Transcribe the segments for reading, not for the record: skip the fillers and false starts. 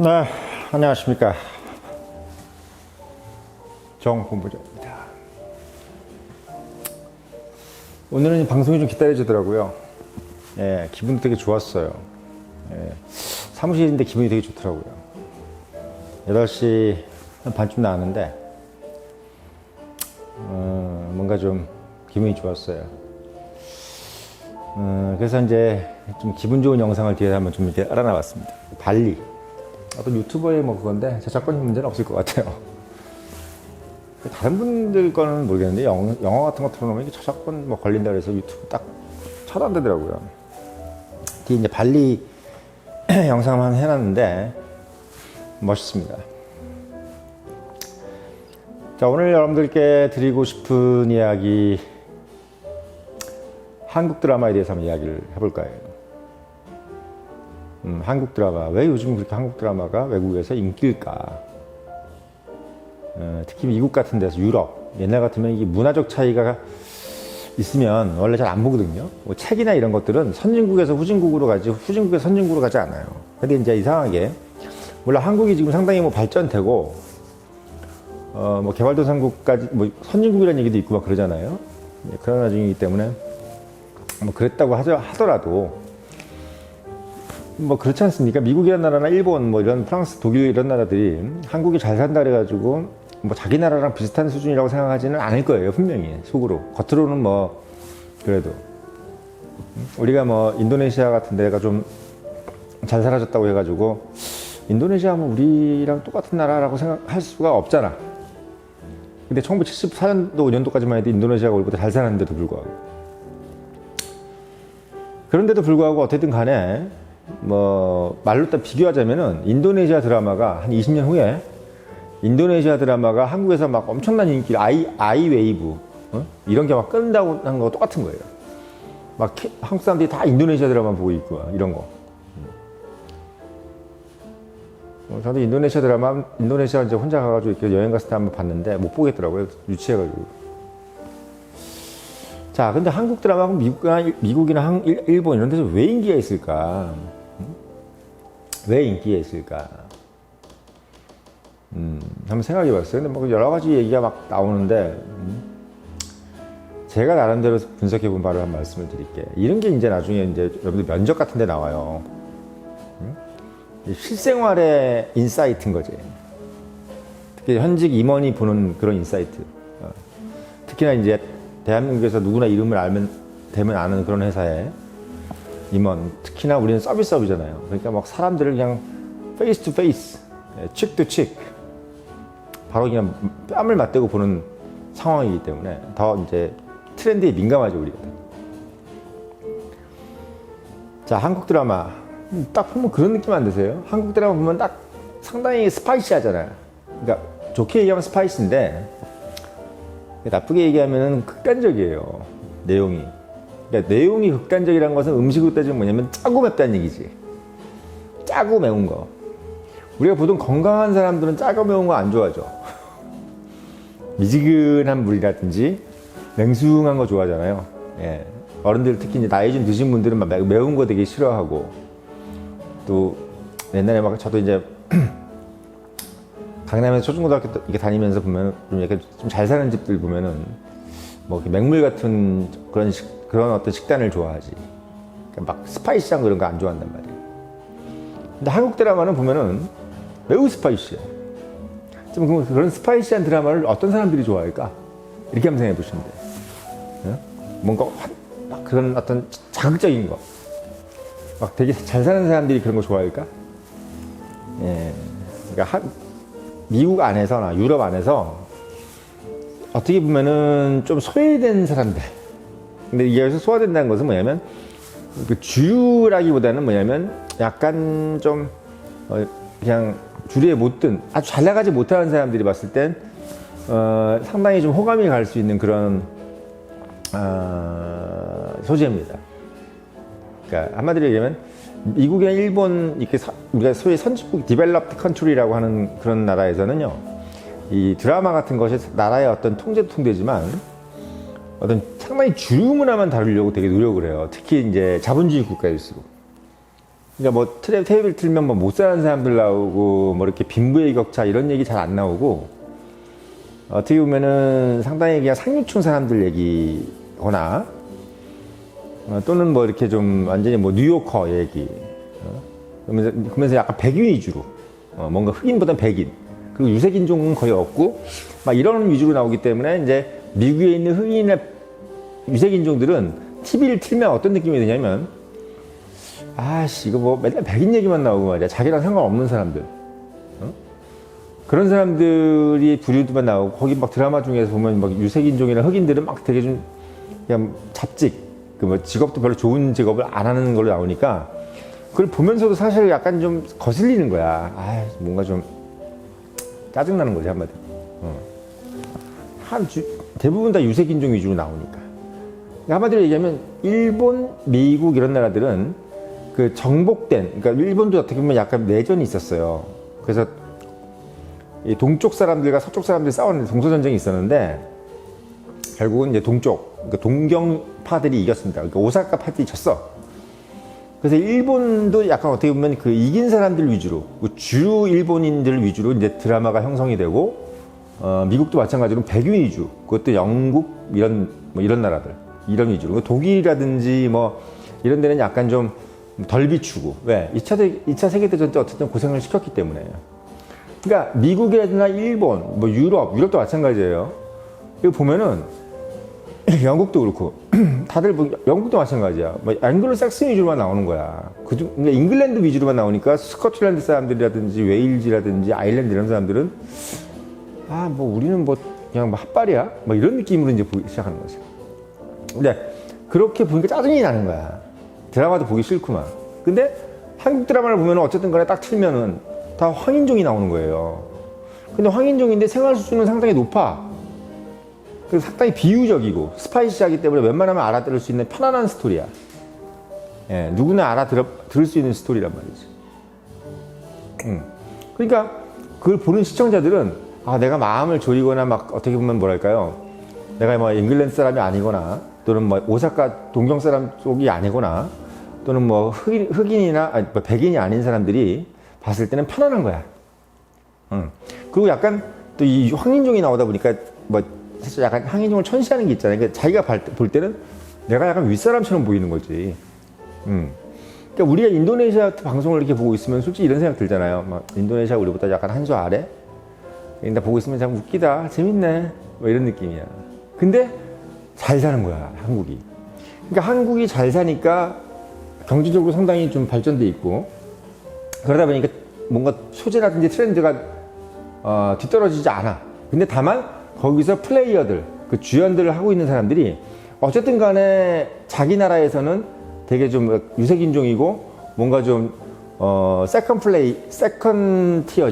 네, 안녕하십니까. 정본부장입니다. 오늘은 방송이 좀 기다려지더라고요. 예, 기분도 되게 좋았어요. 예, 사무실인데 기분이 되게 좋더라고요. 8시 반쯤 나왔는데, 뭔가 좀 기분이 좋았어요. 그래서 이제 좀 기분 좋은 영상을 뒤에 한번 좀 이렇게 알아놔봤습니다. 발리. 어떤 유튜버의 뭐 그건데 저작권 문제는 없을 것 같아요. 다른 분들 거는 모르겠는데 영화 같은 거 틀어놓으면 이게 저작권 뭐 걸린다 그래서 유튜브 딱 차단되더라고요. 뒤에 이제 발리 영상만 해놨는데 멋있습니다. 자, 오늘 여러분들께 드리고 싶은 이야기, 한국 드라마에 대해서 한번 이야기를 해볼 거예요. 한국 드라마, 왜 요즘 그렇게 한국 드라마가 외국에서 인기일까? 특히 미국 같은 데서, 유럽, 옛날 같으면 이게 문화적 차이가 있으면 원래 잘 안 보거든요. 뭐 책이나 이런 것들은 선진국에서 후진국으로 가지, 후진국에서 선진국으로 가지 않아요. 근데 이제 이상하게, 물론 한국이 지금 상당히 뭐 발전되고, 뭐 개발도상국까지, 뭐 선진국이라는 얘기도 있고 막 그러잖아요. 그런 와중이기 때문에, 뭐 그랬다고 하더라도, 뭐 그렇지 않습니까? 미국이라는 나라나 일본, 뭐 이런 프랑스, 독일 이런 나라들이 한국이 잘 산다 그래가지고 뭐 자기 나라랑 비슷한 수준이라고 생각하지는 않을 거예요, 분명히. 속으로. 겉으로는 뭐 그래도 우리가 뭐 인도네시아 같은 데가 좀 잘 살아졌다고 해가지고 인도네시아 하면 우리랑 똑같은 나라라고 생각할 수가 없잖아. 근데 1974년도 5년도까지만 해도 인도네시아가 우리보다 잘 살았는데도 불구하고, 그런데도 불구하고 어쨌든 간에 뭐 말로 딱 비교하자면은 인도네시아 드라마가 한 20년 후에 인도네시아 드라마가 한국에서 막 엄청난 인기, 아이웨이브 이런 게 막 끈다고 하는 거 똑같은 거예요. 막 한국 사람들이 다 인도네시아 드라마 보고 있고 이런 거. 저도 인도네시아 드라마, 인도네시아 이제 혼자 가가지고 이렇게 여행 갔을 때 한번 봤는데 못 보겠더라고요. 유치해가지고. 자, 근데 한국 드라마가 미국이나 일본 이런 데서 왜 인기가 있을까? 왜 인기가 있을까? 한번 생각해 봤어요. 근데 뭐 여러 가지 얘기가 막 나오는데, 제가 나름대로 분석해 본 바를 한 말씀을 드릴게요. 이런 게 이제 나중에 이제 여러분들 면접 같은 데 나와요. 실생활의 인사이트인 거지. 특히 현직 임원이 보는 그런 인사이트. 특히나 이제 대한민국에서 누구나 이름을 되면 아는 그런 회사에 임원, 특히나 우리는 서비스업이잖아요. 그러니까 막 사람들을 그냥 페이스 투 페이스, 칙 투 칙, 바로 그냥 뺨을 맞대고 보는 상황이기 때문에 더 이제 트렌드에 민감하죠, 우리가. 자, 한국 드라마 딱 보면 그런 느낌 안 드세요? 한국 드라마 보면 딱 상당히 스파이시하잖아요. 그러니까 좋게 얘기하면 스파이시인데 나쁘게 얘기하면 극단적이에요, 내용이. 그러니까 내용이 극단적이라는 것은 음식으로 따지면 뭐냐면 짜고 맵다는 얘기지. 짜고 매운 거. 우리가 보통 건강한 사람들은 짜고 매운 거 안 좋아하죠. 미지근한 물이라든지 냉숭한 거 좋아하잖아요. 예. 어른들, 특히 이제 나이 좀 드신 분들은 막 매운 거 되게 싫어하고, 또 옛날에 막 저도 이제 강남에서 초중고등학교 이렇게 다니면서 보면 좀 약간 좀 잘 사는 집들 보면은 뭐 맹물 같은 그런 어떤 식단을 좋아하지. 그러니까 막 스파이시한 그런 거 안 좋아한단 말이에요. 근데 한국 드라마는 보면은 매우 스파이시해. 좀 그런 스파이시한 드라마를 어떤 사람들이 좋아할까? 이렇게 한번 생각해 보시면 돼요. 뭔가 막 그런 어떤 자극적인 거, 막 되게 잘 사는 사람들이 그런 거 좋아할까? 예. 그러니까 미국 안에서나 유럽 안에서 어떻게 보면은 좀 소외된 사람들. 근데 여기서 소외된다는 것은 뭐냐면, 그 주류라기보다는 뭐냐면 약간 좀 그냥 주류에 못 든, 아주 잘 나가지 못하는 사람들이 봤을 땐 상당히 좀 호감이 갈 수 있는 그런 소재입니다. 그러니까 한마디로 얘기하면 미국이나 일본, 이렇게 우리가 소위 선진국 디벨롭드 컨트리라고 하는 그런 나라에서는요, 이 드라마 같은 것이 나라의 어떤 통제도 통제지만 어떤 상당히 주류 문화만 다루려고 되게 노력을 해요. 특히 이제 자본주의 국가일수록. 그러니까 뭐 테레비를 틀면 뭐 못 사는 사람들 나오고 뭐 이렇게 빈부의 격차 이런 얘기 잘 안 나오고 어떻게 보면은 상당히 그냥 상류층 사람들 얘기거나 또는 뭐 이렇게 좀 완전히 뭐 뉴요커 얘기 그러면서 약간 백인 위주로 뭔가 흑인보단 백인 그리고 유색인종은 거의 없고 막 이런 위주로 나오기 때문에 이제 미국에 있는 흑인이나 유색인종들은 TV를 틀면 어떤 느낌이 드냐면 아씨 이거 뭐 맨날 백인 얘기만 나오고 말이야 자기랑 상관없는 사람들 그런 사람들이 부류도만 나오고 거기 막 드라마 중에서 보면 막 유색인종이나 흑인들은 막 되게 좀 그냥 잡직 그 뭐 직업도 별로 좋은 직업을 안 하는 걸로 나오니까 그걸 보면서도 사실 약간 좀 거슬리는 거야. 아 뭔가 좀 짜증나는 거지 한마디로. 대부분 다 유색인종 위주로 나오니까. 한마디로 얘기하면 일본, 미국 이런 나라들은 그 정복된 그러니까 일본도 어떻게 보면 약간 내전이 있었어요. 그래서 이 동쪽 사람들과 서쪽 사람들이 싸우는 동서전쟁이 있었는데 결국은 이제 동쪽 그러니까 동경파들이 이겼습니다. 그러니까 오사카 파들이 졌어. 그래서 일본도 약간 어떻게 보면 그 이긴 사람들 위주로 주 일본인들 위주로 이제 드라마가 형성이 되고 미국도 마찬가지로 백인 위주 그것도 영국 이런 뭐 이런 나라들 이런 위주로 독일이라든지 뭐 이런 데는 약간 좀 덜 비추고 왜 2차 세계대전 때 어쨌든 고생을 시켰기 때문에 그러니까 미국이나 일본, 뭐 유럽도 마찬가지예요. 이거 보면은 영국도 그렇고 다들 뭐 영국도 마찬가지야. 뭐 앵글로삭슨 위주로만 나오는 거야. 그러니까 잉글랜드 위주로만 나오니까 스코틀랜드 사람들이라든지 웨일즈라든지 아일랜드 이런 사람들은 아 뭐 우리는 뭐 그냥 뭐 핫발이야. 뭐 이런 느낌으로 이제 보기 시작하는 거죠. 근데 그렇게 보니까 짜증이 나는 거야. 드라마도 보기 싫구만. 근데 한국 드라마를 보면 어쨌든 간에 딱 틀면은 다 황인종이 나오는 거예요. 근데 황인종인데 생활 수준은 상당히 높아. 그래서 상당히 비유적이고 스파이시하기 때문에 웬만하면 알아들을 수 있는 편안한 스토리야. 예, 누구나 들을 수 있는 스토리란 말이지. 그러니까 그걸 보는 시청자들은 아 내가 마음을 졸이거나 막 어떻게 보면 뭐랄까요. 내가 뭐 잉글랜드 사람이 아니거나 또는 뭐 오사카 동경 사람 쪽이 아니거나 또는 뭐 흑인이나 아니, 뭐 백인이 아닌 사람들이 봤을 때는 편안한 거야. 그리고 약간 또 이 황인종이 나오다 보니까 뭐 사실 약간 황인종을 천시하는 게 있잖아요. 그러니까 자기가 볼 때는 내가 약간 윗사람처럼 보이는 거지. 그러니까 우리가 인도네시아 방송을 이렇게 보고 있으면 솔직히 이런 생각 들잖아요. 막 인도네시아 우리보다 약간 한 수 아래? 근데 보고 있으면 참 웃기다, 재밌네, 뭐 이런 느낌이야. 근데 잘 사는 거야, 한국이. 그러니까 한국이 잘 사니까 경제적으로 상당히 좀 발전돼 있고 그러다 보니까 뭔가 소재라든지 트렌드가 뒤떨어지지 않아. 근데 다만 거기서 플레이어들, 그 주연들을 하고 있는 사람들이 어쨌든 간에 자기 나라에서는 되게 좀 유색인종이고 뭔가 좀 세컨 티어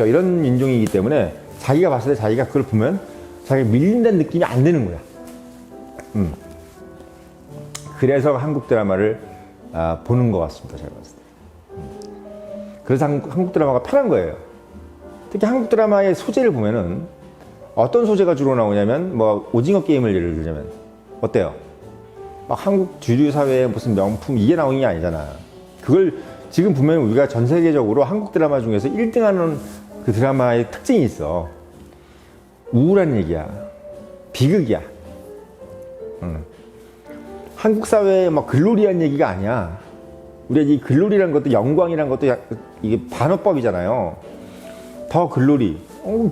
이런 인종이기 때문에 자기가 봤을 때 자기가 그걸 보면 자기가 밀린다는 느낌이 안 드는 거야. 그래서 한국 드라마를 보는 것 같습니다. 제가 봤을 때. 그래서 한국 드라마가 편한 거예요. 특히 한국 드라마의 소재를 보면은 어떤 소재가 주로 나오냐면 뭐 오징어 게임을 예를 들자면 어때요? 막 한국 주류 사회의 무슨 명품 이게 나오는 게 아니잖아. 그걸 지금 보면 우리가 전 세계적으로 한국 드라마 중에서 1등하는 그 드라마의 특징이 있어. 우울한 얘기야. 비극이야. 한국 사회에 막 글로리한 얘기가 아니야. 우리가 이 글로리라는 것도 영광이라는 것도 이게 반어법이잖아요. 더 글로리.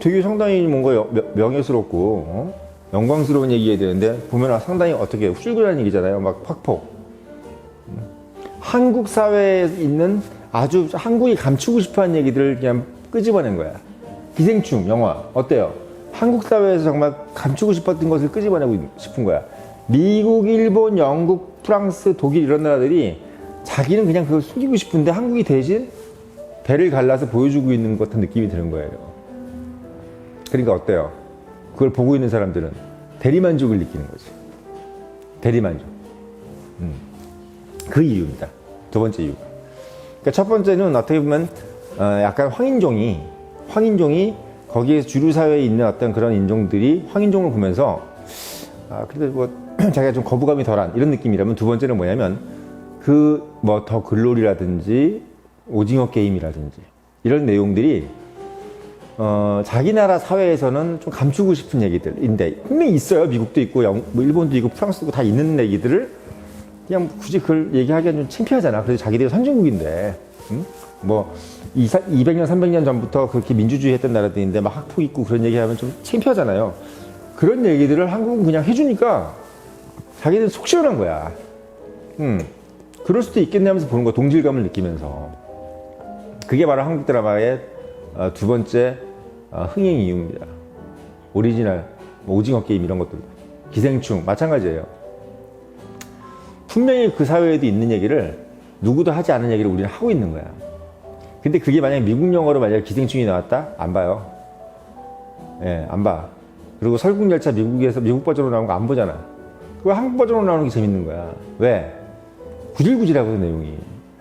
되게 상당히 뭔가 명예스럽고 영광스러운 얘기해야 되는데 보면 상당히 어떻게 훌륭한 얘기잖아요. 막 확폭. 한국 사회에 있는 아주 한국이 감추고 싶어하는 얘기들을 그냥 끄집어낸 거야. 기생충 영화 어때요? 한국 사회에서 정말 감추고 싶었던 것을 끄집어내고 싶은 거야. 미국, 일본, 영국, 프랑스, 독일 이런 나라들이 자기는 그냥 그걸 숨기고 싶은데 한국이 대신 배를 갈라서 보여주고 있는 것 같은 느낌이 드는 거예요. 그러니까 어때요? 그걸 보고 있는 사람들은 대리만족을 느끼는 거지. 대리만족. 그 이유입니다. 두 번째 이유가. 그러니까 첫 번째는 어떻게 보면 약간 황인종이 거기에 주류 사회에 있는 어떤 그런 인종들이 황인종을 보면서 그래도 뭐 자기가 좀 거부감이 덜한 이런 느낌이라면 두 번째는 뭐냐면 그 뭐 더 글로리라든지 오징어 게임이라든지 이런 내용들이 자기 나라 사회에서는 좀 감추고 싶은 얘기들인데 분명히 있어요. 미국도 있고 뭐 일본도 있고 프랑스도 있고 다 있는 얘기들을 그냥 굳이 그걸 얘기하기가 좀 창피하잖아. 그래서 자기들이 선진국인데 뭐 200년 300년 전부터 그렇게 민주주의 했던 나라들인데 막 학폭 있고 그런 얘기하면 좀 창피하잖아요. 그런 얘기들을 한국은 그냥 해주니까 자기들은 속 시원한 거야. 그럴 수도 있겠네 하면서 보는 거야. 동질감을 느끼면서. 그게 바로 한국 드라마의 두 번째 흥행 이유입니다. 오리지널, 뭐 오징어 게임 이런 것들, 기생충 마찬가지예요. 분명히 그 사회에도 있는 얘기를 누구도 하지 않은 얘기를 우리는 하고 있는 거야. 근데 그게 만약에 미국 영화로 만약에 기생충이 나왔다? 안 봐요. 예, 안 봐. 그리고 설국열차 미국에서 미국 버전으로 나온 거 안 보잖아. 그거 한국 버전으로 나오는 게 재밌는 거야. 왜? 구질구질하거든 내용이.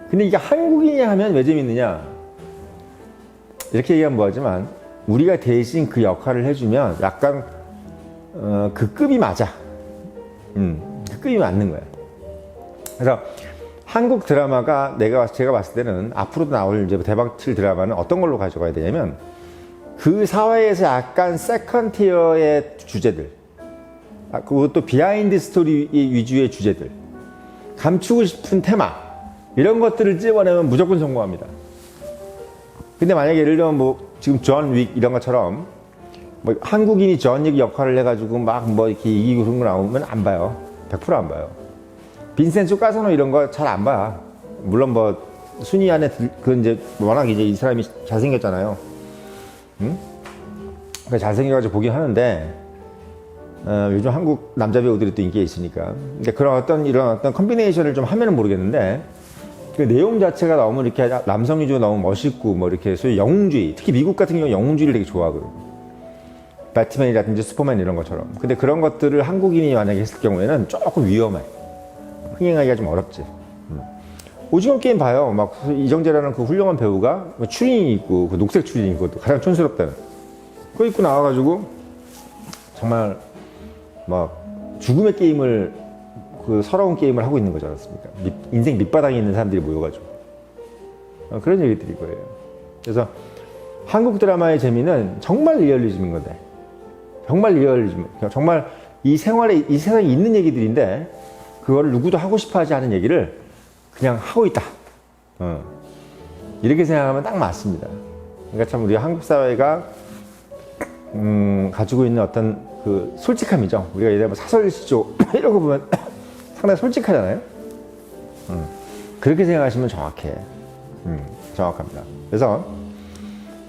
근데 이게 한국인이 하면 왜 재밌느냐? 이렇게 얘기하면 뭐하지만 우리가 대신 그 역할을 해주면 약간 그 급이 맞아. 그 급이 맞는 거야. 그래서 한국 드라마가 제가 봤을 때는 앞으로도 나올 이제 대박칠 드라마는 어떤 걸로 가져가야 되냐면 그 사회에서 약간 세컨 티어의 주제들, 그것도 비하인드 스토리 위주의 주제들, 감추고 싶은 테마 이런 것들을 찍어내면 무조건 성공합니다. 근데 만약에 예를 들면 뭐 지금 존 윅 이런 것처럼 뭐 한국인이 존 윅 역할을 해가지고 막 뭐 이렇게 이기고 그런 거 나오면 안 봐요. 100% 안 봐요. 빈센조 까사노 이런 거 잘 안 봐. 물론 뭐 순위 안에 그 이제 워낙 이제 이 사람이 잘생겼잖아요. 응? 그러니까 잘생겨가지고 보긴 하는데 요즘 한국 남자 배우들이 또 인기가 있으니까. 근데 그런 이런 어떤 컴비네이션을 좀 하면은 모르겠는데 그 내용 자체가 너무 이렇게 남성 위주가 너무 멋있고 뭐 이렇게 소위 영웅주의, 특히 미국 같은 경우 영웅주의를 되게 좋아하거든요. 배트맨이라든지 슈퍼맨 이런 것처럼. 근데 그런 것들을 한국인이 만약에 했을 경우에는 조금 위험해. 흥행하기가 좀 어렵지. 오징어 게임 봐요. 막 이정재라는 그 훌륭한 배우가 추리닝이 있고 그 녹색 추리닝 이것도 가장 촌스럽다는 그거 입고 나와가지고 정말 막 죽음의 게임을 그 서러운 게임을 하고 있는 거지 않습니까? 인생 밑바닥에 있는 사람들이 모여가지고 그런 얘기들이 거예요. 그래서 한국 드라마의 재미는 정말 리얼리즘인 건데, 정말 리얼리즘, 정말 이 생활에 이 세상에 있는 얘기들인데 그거를 누구도 하고 싶어하지 않은 얘기를 그냥 하고 있다. 이렇게 생각하면 딱 맞습니다. 그러니까 참 우리 한국 사회가 가지고 있는 어떤 그 솔직함이죠. 우리가 예를 들면 사설시조 이런 거 보면 상당히 솔직하잖아요. 그렇게 생각하시면 정확해. 정확합니다. 그래서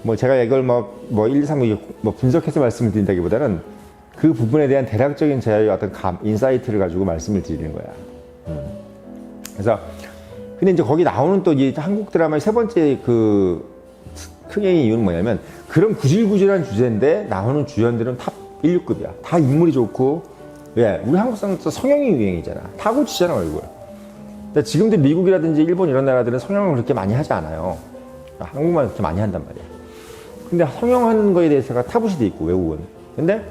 뭐 제가 이걸 뭐 1, 2, 3, 뭐 분석해서 말씀을 드린다기보다는 그 부분에 대한 대략적인 제 어떤 인사이트를 가지고 말씀을 드리는 거야. 그래서 근데 이제 거기 나오는 또 이 한국 드라마의 세 번째 그 흥행의 이유는 뭐냐면 그런 구질구질한 주제인데 나오는 주연들은 탑 16급이야. 다 인물이 좋고, 왜? 우리 한국 사람도 성형이 유행이잖아. 다 고치잖아, 얼굴. 근데 지금도 미국이라든지 일본 이런 나라들은 성형을 그렇게 많이 하지 않아요. 한국만 그렇게 많이 한단 말이야. 근데 성형하는 거에 대해서가 타부시 돼 있고, 외국은. 근데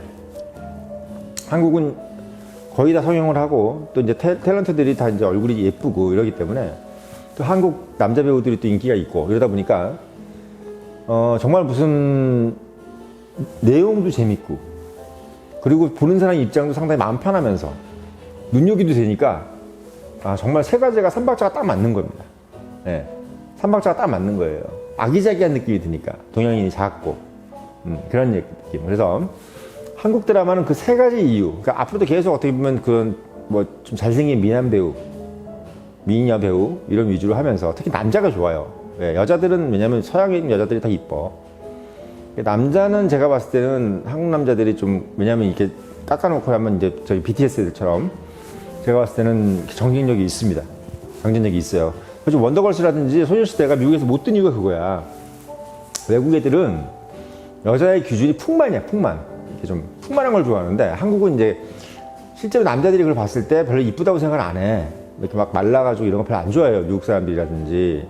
한국은 거의 다 성형을 하고, 또 이제 탤런트들이 다 이제 얼굴이 예쁘고 이러기 때문에 또 한국 남자 배우들이 또 인기가 있고 이러다 보니까 정말 무슨 내용도 재밌고 그리고 보는 사람 입장도 상당히 마음 편하면서 눈요기도 되니까 정말 세 가지가 삼박자가 딱 맞는 겁니다. 네, 삼박자가 딱 맞는 거예요. 아기자기한 느낌이 드니까 동양인이 작고 그런 느낌. 그래서 한국 드라마는 그 세 가지 이유, 그러니까 앞으로도 계속 어떻게 보면 그런 뭐 좀 잘생긴 미남 배우, 미녀 배우 이런 위주로 하면서 특히 남자가 좋아요. 네, 여자들은 왜냐면 서양인 여자들이 다 이뻐. 남자는 제가 봤을 때는 한국 남자들이 좀 왜냐면 이렇게 깎아놓고 하면 이제 저희 BTS들처럼 제가 봤을 때는 경쟁력이 있습니다. 경쟁력이 있어요. 그래서 원더걸스라든지 소녀시대가 미국에서 못 뜬 이유가 그거야. 외국 애들은 여자의 기준이 풍만이야, 풍만. 이렇게 좀 풍만한 걸 좋아하는데 한국은 이제 실제로 남자들이 그걸 봤을 때 별로 이쁘다고 생각을 안 해. 이렇게 막 말라가지고 이런 거 별로 안 좋아해요. 미국 사람들이라든지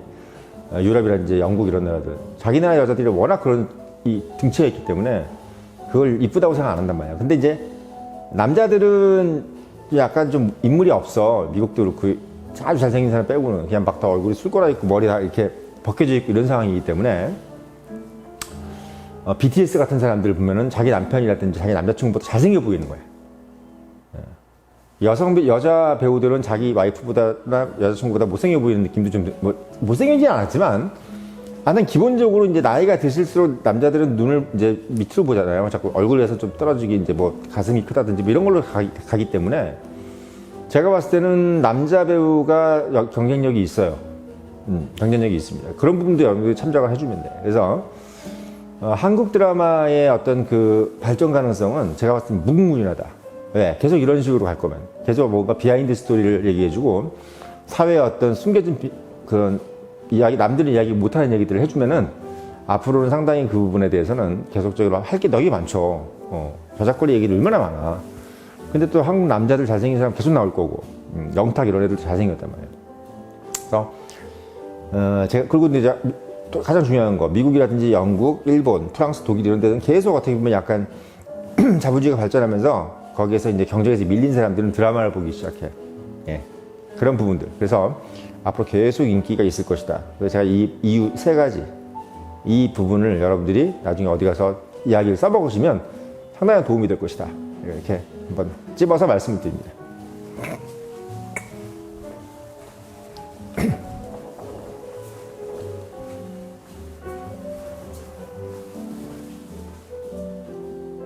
유럽이라든지 영국 이런 나라들. 자기 나라 여자들이 워낙 그런 이 등치가 있기 때문에 그걸 이쁘다고 생각 안 한단 말이야. 근데 이제 남자들은 약간 좀 인물이 없어. 미국도 그렇고 아주 잘생긴 사람 빼고는 그냥 막 다 얼굴이 술꼬라 있고 머리 다 이렇게 벗겨져 있고 이런 상황이기 때문에 BTS 같은 사람들 보면은 자기 남편이라든지 자기 남자친구보다 잘생겨 보이는 거예요. 여자 배우들은 자기 와이프보다나 여자친구보다 못생겨 보이는 느낌도 좀, 못생기진 않았지만, 나는 기본적으로 이제 나이가 드실수록 남자들은 눈을 이제 밑으로 보잖아요. 자꾸 얼굴에서 좀 떨어지기, 이제 뭐 가슴이 크다든지 뭐 이런 걸로 가기 때문에, 제가 봤을 때는 남자 배우가 경쟁력이 있어요. 경쟁력이 있습니다. 그런 부분도 여러분들이 참작을 해주면 돼요. 그래서, 한국 드라마의 어떤 그 발전 가능성은 제가 봤을 때 무궁무진하다. 네, 계속 이런 식으로 갈 거면 계속 뭔가 비하인드 스토리를 얘기해주고 사회의 어떤 숨겨진 그런 이야기, 남들은 이야기 못하는 얘기들을 해주면은 앞으로는 상당히 그 부분에 대해서는 계속적으로 할 게 되게 많죠. 저작거리 얘기도 얼마나 많아. 근데 또 한국 남자들 잘생긴 사람 계속 나올 거고, 영탁 이런 애들도 잘생겼단 말이에요. 그래서 제가 그리고 이제 또 가장 중요한 거, 미국이라든지 영국, 일본, 프랑스, 독일 이런 데는 계속 어떻게 보면 약간 자본주의가 발전하면서 거기에서 이제 경쟁에서 밀린 사람들은 드라마를 보기 시작해. 예. 그런 부분들. 그래서 앞으로 계속 인기가 있을 것이다. 그래서 제가 이 이유 세 가지, 이 부분을 여러분들이 나중에 어디 가서 이야기를 써먹으시면 상당히 도움이 될 것이다. 이렇게 한번 찝어서 말씀을 드립니다.